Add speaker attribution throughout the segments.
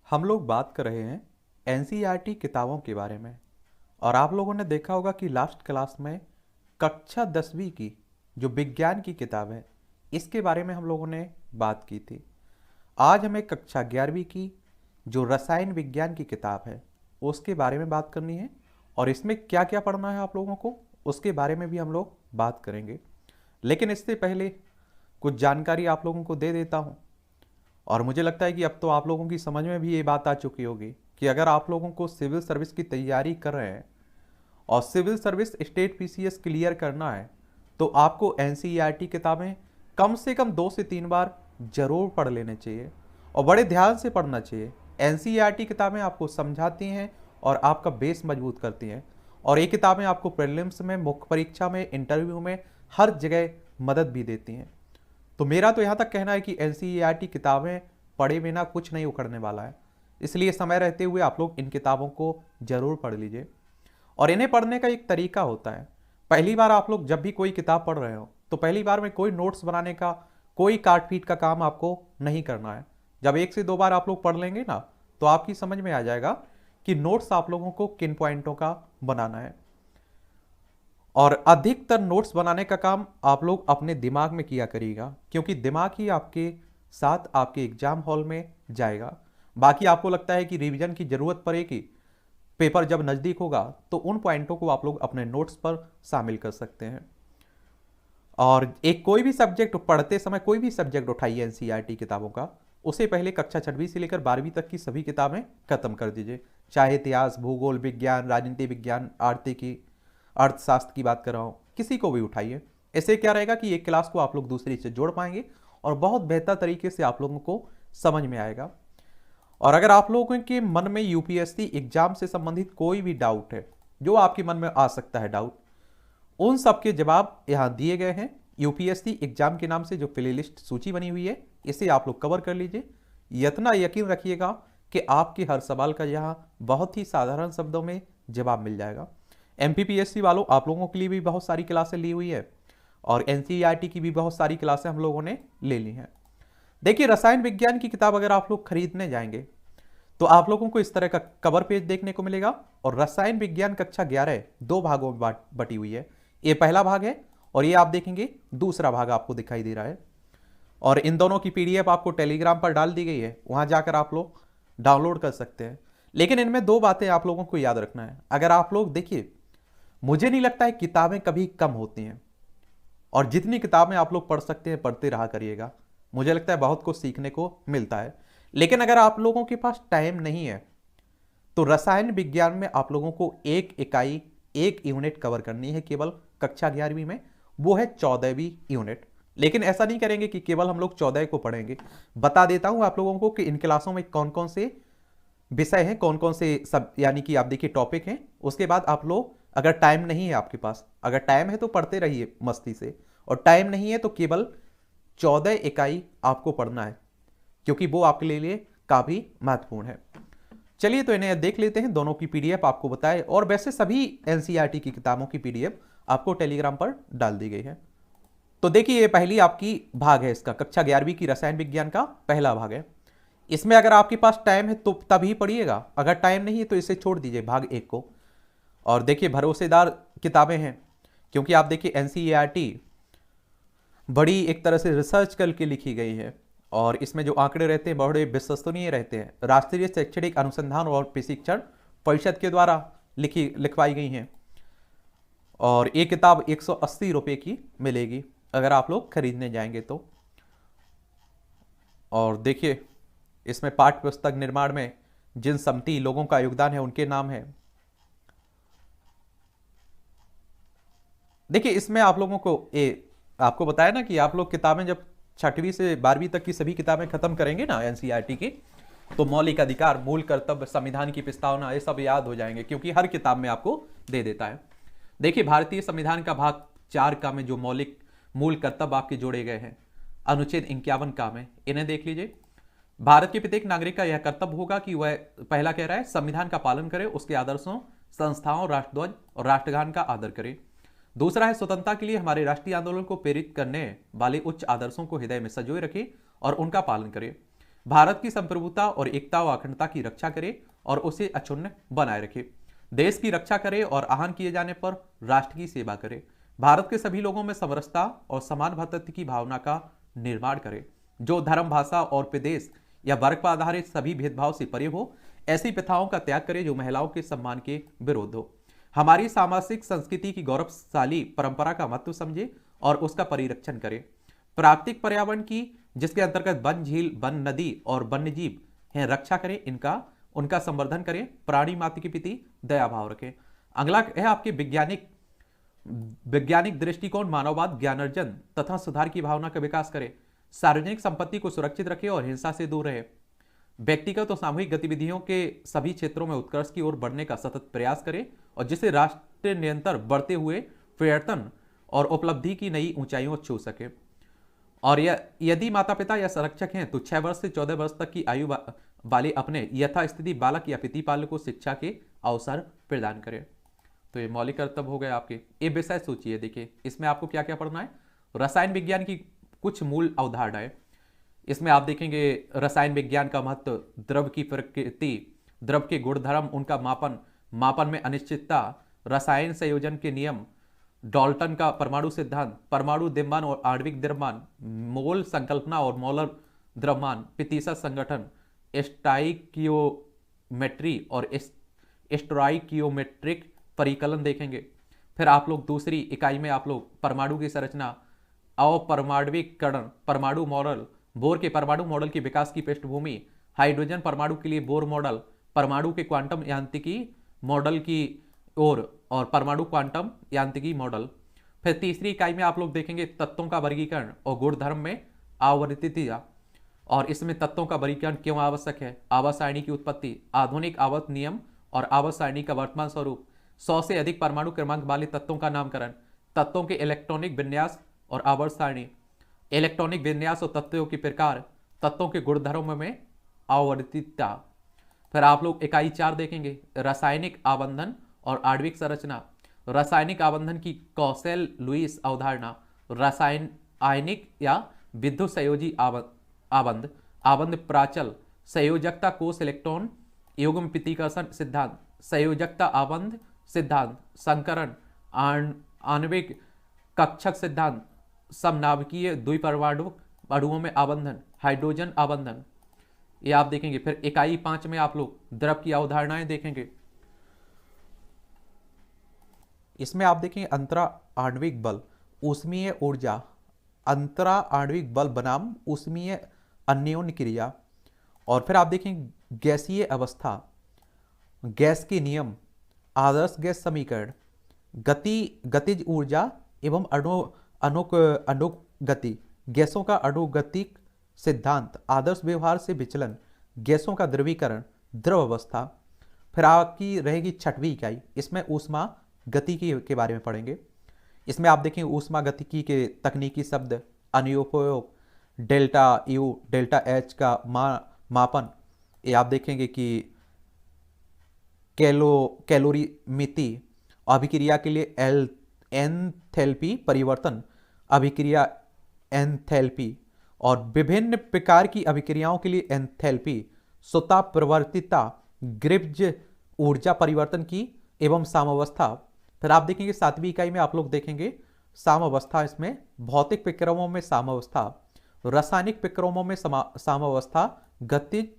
Speaker 1: हम लोग बात कर रहे हैं एनसीईआरटी किताबों के बारे में। और आप लोगों ने देखा होगा कि लास्ट क्लास में कक्षा 10वीं की जो विज्ञान की किताब है इसके बारे में हम लोगों ने बात की थी। आज हमें कक्षा 11वीं की जो रसायन विज्ञान की किताब है उसके बारे में बात करनी है। और इसमें क्या क्या पढ़ना है आप लोगों को उसके बारे में भी हम लोग बात करेंगे। लेकिन इससे पहले कुछ जानकारी आप लोगों को दे देता हूँ। और मुझे लगता है कि अब तो आप लोगों की समझ में भी ये बात आ चुकी होगी कि अगर आप लोगों को सिविल सर्विस की तैयारी कर रहे हैं और civil service state PCS clear करना है तो आपको एनसीईआरटी किताबें कम से कम 2 से 3 बार जरूर पढ़ लेने चाहिए और बड़े ध्यान से पढ़ना चाहिए। एनसीईआरटी किताबें आपको समझाती हैं और आपका बेस मजबूत करती हैं। और ये किताबें आपको प्रीलिम्स में, मुख्य परीक्षा में, इंटरव्यू में हर जगह मदद भी देती हैं। तो मेरा तो यहाँ तक कहना है कि एनसीईआरटी किताबें पढ़े बिना कुछ नहीं उखड़ने वाला है। इसलिए समय रहते हुए आप लोग इन किताबों को जरूर पढ़ लीजिए। और इन्हें पढ़ने का एक तरीका होता है। पहली बार आप लोग जब भी कोई किताब पढ़ रहे हो तो पहली बार में कोई नोट्स बनाने का, कोई काट पीट का काम आपको नहीं करना है। जब 1 से 2 बार आप लोग पढ़ लेंगे ना तो आपकी समझ में आ जाएगा कि नोट्स आप लोगों को किन पॉइंटों का बनाना है। और अधिकतर नोट्स बनाने का काम आप लोग अपने दिमाग में किया करिएगा, क्योंकि दिमाग ही आपके साथ आपके एग्जाम हॉल में जाएगा। बाकी आपको लगता है कि रिवीजन की जरूरत पड़ेगी, पेपर जब नजदीक होगा तो उन पॉइंटों को आप लोग अपने नोट्स पर शामिल कर सकते हैं। और एक कोई भी सब्जेक्ट पढ़ते समय कोई भी सब्जेक्ट उठाइए एनसीईआरटी किताबों का, उसे पहले कक्षा 6वीं से लेकर 12वीं तक की सभी किताबें खत्म कर दीजिए। चाहे इतिहास, भूगोल विज्ञान, राजनीति विज्ञान, आर्थिकी, अर्थशास्त्र की बात कर रहा हूँ, किसी को भी उठाइए। इससे क्या रहेगा कि एक क्लास को आप लोग दूसरी से जोड़ पाएंगे और बहुत बेहतर तरीके से आप लोगों को समझ में आएगा। और अगर आप लोगों के मन में यूपीएससी एग्जाम से संबंधित कोई भी डाउट है, जो आपके मन में आ सकता है डाउट, उन सब के जवाब यहाँ दिए गए हैं। यूपीएससी एग्जाम के नाम से जो प्लेलिस्ट सूची बनी हुई है इसे आप लोग कवर कर लीजिए। इतना यकीन रखिएगा कि आपके हर सवाल का यहाँ बहुत ही साधारण शब्दों में जवाब मिल जाएगा। एमपीपीएससी वालों, आप लोगों के लिए भी बहुत सारी क्लासें ली हुई है और एनसीईआरटी की भी बहुत सारी क्लासें हम लोगों ने ले ली हैं। देखिए, रसायन विज्ञान की किताब अगर आप लोग खरीदने जाएंगे तो आप लोगों को इस तरह का कवर पेज देखने को मिलेगा। और रसायन विज्ञान कक्षा 11 2 भागों में बटी हुई है। ये पहला भाग है और ये आप देखेंगे दूसरा भाग आपको दिखाई दे रहा है। और इन दोनों की पीडीएफ आपको टेलीग्राम पर डाल दी गई है, वहां जाकर आप लोग डाउनलोड कर सकते हैं। लेकिन इनमें 2 बातें आप लोगों को याद रखना है। अगर आप लोग देखिए, मुझे नहीं लगता है किताबें कभी कम होती हैं और जितनी किताबें आप लोग पढ़ सकते हैं पढ़ते रहा करिएगा। मुझे लगता है बहुत कुछ सीखने को मिलता है। लेकिन अगर आप लोगों के पास टाइम नहीं है तो रसायन विज्ञान में आप लोगों को एक इकाई, एक यूनिट कवर करनी है केवल कक्षा 11वीं में, वो है 14वीं यूनिट। लेकिन ऐसा नहीं करेंगे कि केवल हम लोग 14 को पढ़ेंगे। बता देता हूं आप लोगों को कि इन क्लासों में कौन कौन से विषय हैं, कौन कौन से सब यानी कि आप देखिए टॉपिक हैं। उसके बाद आप लोग, अगर टाइम नहीं है आपके पास, अगर टाइम है तो पढ़ते रहिए मस्ती से, और टाइम नहीं है तो केवल 14 इकाई आपको पढ़ना है, क्योंकि वो आपके लिए काफी महत्वपूर्ण है। चलिए तो इन्हें देख लेते हैं। दोनों की पीडीएफ आपको बताए, और वैसे सभी एनसीईआरटी की किताबों की पीडीएफ आपको टेलीग्राम पर डाल दी गई है। तो देखिए, ये पहली आपकी भाग है, इसका कक्षा 11वीं की रसायन विज्ञान का पहला भाग है। इसमें अगर आपके पास टाइम है तो तभी पढ़िएगा, अगर टाइम नहीं है तो इसे छोड़ दीजिए भाग 1 को। और देखिए, भरोसेदार किताबें हैं, क्योंकि आप देखिए एनसीईआरटी बड़ी एक तरह से रिसर्च करके लिखी गई है और इसमें जो आंकड़े रहते हैं बड़े विश्वसनीय रहते हैं। राष्ट्रीय शैक्षणिक अनुसंधान और प्रशिक्षण परिषद के द्वारा लिखवाई गई हैं। और ये किताब 180 रुपये की मिलेगी अगर आप लोग खरीदने जाएंगे तो। और देखिए, इसमें पाठ्य पुस्तक निर्माण में जिन सम्मति लोगों का योगदान है उनके नाम है। देखिए, इसमें आप लोगों को आपको बताया ना कि आप लोग किताबें जब 6वीं से 12वीं तक की सभी किताबें खत्म करेंगे ना एनसीईआरटी की, तो मौलिक अधिकार, मूल कर्तव्य, संविधान की प्रस्तावना, ये सब याद हो जाएंगे, क्योंकि हर किताब में आपको दे देता है। देखिए, भारतीय संविधान का भाग 4 का में जो मौलिक मूल कर्तव्य आपके जोड़े गए हैं, अनुच्छेद 51 का में, इन्हें देख लीजिए। भारत के प्रत्येक नागरिक का यह कर्तव्य होगा कि वह, पहला कह रहा है, संविधान का पालन करे, उसके आदर्शों, संस्थाओं, राष्ट्रध्वज और राष्ट्रगान का आदर करे। दूसरा है, स्वतंत्रता के लिए हमारे राष्ट्रीय आंदोलन को प्रेरित करने वाले उच्च आदर्शों को हृदय में संजोए रखे और उनका पालन करे। भारत की संप्रभुता और एकता व अखंडता की रक्षा करे और उसे अक्षुण्ण बनाए रखे, देश की रक्षा करे और आहन किए जाने पर राष्ट्र की सेवा करे, भारत के सभी लोगों में समरसता और समान भ्रातृत्व की भावना का निर्माण करे, जो धर्म, भाषा और प्रदेश या वर्ग पर आधारित सभी भेदभाव से परे हो, ऐसी प्रथाओं का त्याग करे जो महिलाओं के सम्मान के विरोध हो, हमारी सामाजिक संस्कृति की गौरवशाली परंपरा का महत्व समझे और उसका परिरक्षण करे, प्राकृतिक पर्यावरण की, जिसके अंतर्गत वन, झील, वन, नदी और वन्यजीव हैं, रक्षा करें, इनका उनका संवर्धन करें, प्राणी मात्र के प्रति दया भाव रखें। अगला है आपके वैज्ञानिक दृष्टिकोण, मानववाद, ज्ञानार्जन तथा सुधार की भावना का विकास करे, सार्वजनिक संपत्ति को सुरक्षित रखे और हिंसा से दूर रहे, व्यक्तिगत और सामूहिक गतिविधियों के सभी क्षेत्रों में उत्कर्ष की ओर बढ़ने का सतत प्रयास करे और जिससे राष्ट्र निरंतर बढ़ते हुए पर्यटन और उपलब्धि की नई ऊंचाइयों छू सके। और यदि माता पिता या संरक्षक हैं तो 6 वर्ष से 14 वर्ष तक की आयु वाले अपने यथास्थिति बालक या प्रतिपालक को शिक्षा के अवसर प्रदान करें। तो ये मौलिक कर्तव्य हो गए आपके। ये विषय सोचिए, देखिए इसमें आपको क्या क्या पढ़ना है। रसायन विज्ञान की कुछ मूल अवधारणाएं, इसमें आप देखेंगे रसायन विज्ञान का महत्व, द्रव की प्रकृति, द्रव के गुणधर्म, उनका मापन में अनिश्चितता, रसायन संयोजन के नियम, डाल्टन का परमाणु सिद्धांत, परमाणु द्रव्यमान और आणविक द्रव्यमान, मोल संकल्पना और मोलर द्रव्यमान, प्रतिशत संगठन, स्टाइकियोमेट्री और स्टोइकियोमेट्रिक परिकलन देखेंगे। फिर आप लोग दूसरी इकाई में आप लोग परमाणु की संरचना, अपरमाणविकरण, परमाणु मॉडल, बोर के परमाणु मॉडल के विकास की पृष्ठभूमि, हाइड्रोजन परमाणु के लिए बोर मॉडल, परमाणु के क्वांटम यांत्रिकी मॉडल की ओर और परमाणु क्वांटम यांत्रिकी मॉडल। फिर तीसरी इकाई में आप लोग देखेंगे तत्वों का वर्गीकरण और गुणधर्म में आवर्तिता, और इसमें तत्वों का वर्गीकरण क्यों आवश्यक है, आवर्त सारणी की उत्पत्ति, आधुनिक आवर्त नियम और आवर्त सारणी का वर्तमान स्वरूप, 100 से अधिक परमाणु क्रमांक वाले तत्वों का नामकरण, तत्वों के इलेक्ट्रॉनिक विन्यास और आवर्त सारणी, इलेक्ट्रॉनिक विन्यास और तत्वों के प्रकार, तत्वों के गुणधर्मों में आवर्तिता। फिर आप लोग इकाई 4 देखेंगे रासायनिक आबंधन और आणविक संरचना, रासायनिक आबंधन की कौशल लुईस अवधारणा, रासायनिक या विद्युत संयोजी आबंध प्राचल, संयोजकता कोष इलेक्ट्रॉन युग्म प्रतीकर्षण सिद्धांत, संयोजकता आबंध सिद्धांत, संकरण, आणविक कक्षक सिद्धांत, समनाभिकीय द्विपरमाणु अणुओं में आबंधन, हाइड्रोजन आबंधन, ये आप देखेंगे। फिर इकाई 5 में आप लोग द्रव की अवधारणाएं देखेंगे। इसमें आप देखेंगे अंतरा आणविक बल, ऊष्मीय ऊर्जा, अंतरा आणविक बल बनाम ऊष्मीय अन्योन्य क्रिया, और फिर आप देखेंगे गैसीय अवस्था, गैस के नियम, आदर्श गैस समीकरण, गतिज ऊर्जा एवं अणुगति, गैसों का अणुगतिक सिद्धांत, आदर्श व्यवहार से विचलन, गैसों का द्रवीकरण, द्रव अवस्था। फिर आपकी रहेगी 6वीं इकाई, इसमें ऊष्मा गतिकी के बारे में पढ़ेंगे। इसमें आप देखेंगे ऊष्मा गतिकी के तकनीकी शब्द, अनुप्रयोग, डेल्टा यू डेल्टा एच का मापन, ये आप देखेंगे कि कैलोरीमिति, अभिक्रिया के लिए एंथैल्पी परिवर्तन, अभिक्रिया एंथैल्पी, और विभिन्न प्रकार की अभिक्रियाओं के लिए एंथैल्पी, स्वतः प्रवर्तिता, ग्रिब्ज ऊर्जा परिवर्तन की एवं साम्यावस्था। फिर आप देखेंगे 7वीं इकाई में आप लोग देखेंगे साम्यावस्था, इसमें भौतिक प्रक्रमों में साम्यावस्था, रासायनिक प्रक्रमों में साम्यावस्था, गतिज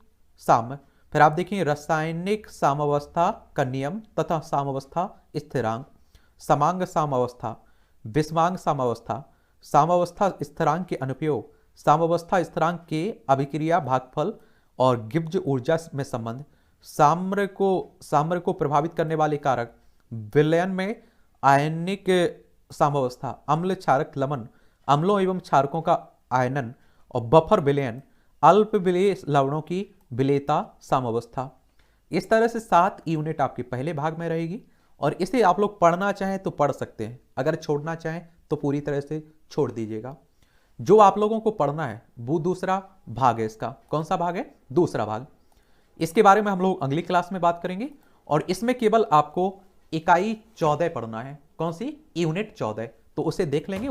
Speaker 1: साम्य। फिर आप देखेंगे रासायनिक साम्यावस्था का नियम तथा साम्यावस्था स्थिरांक, समांग साम्यावस्था, विषमांग साम्यावस्था, साम्यावस्था स्थिरांक के अनुप्रयोग, साम्यावस्था स्थिरांक के अभिक्रिया भागफल और गिब्ज ऊर्जा में संबंध, साम्य को प्रभावित करने वाले कारक, विलयन में आयनिक साम्यावस्था, अम्ल क्षारक लवण, अम्लों एवं क्षारकों का आयनन, और बफर विलयन, अल्प विलेय लवणों की विलेयता साम्यावस्था। इस तरह से 7 यूनिट आपके पहले भाग में रहेगी, और इसे आप लोग पढ़ना चाहें तो पढ़ सकते हैं, अगर छोड़ना चाहें तो पूरी तरह से छोड़ दीजिएगा। जो आप लोगों को पढ़ना है वो दूसरा भाग है इसका। कौन सा भाग है? दूसरा भाग। इसके बारे में हम लोग अगली क्लास में बात करेंगे, और इसमें केवल आपको इकाई 14 पढ़ना है। कौन सी? यूनिट 14। तो उसे देख लेंगे,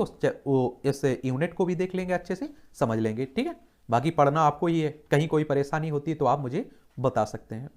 Speaker 1: इस यूनिट को भी देख लेंगे, अच्छे से समझ लेंगे। ठीक है, बाकी पढ़ना आपको ही है, कहीं कोई परेशानी होती है तो आप मुझे बता सकते हैं।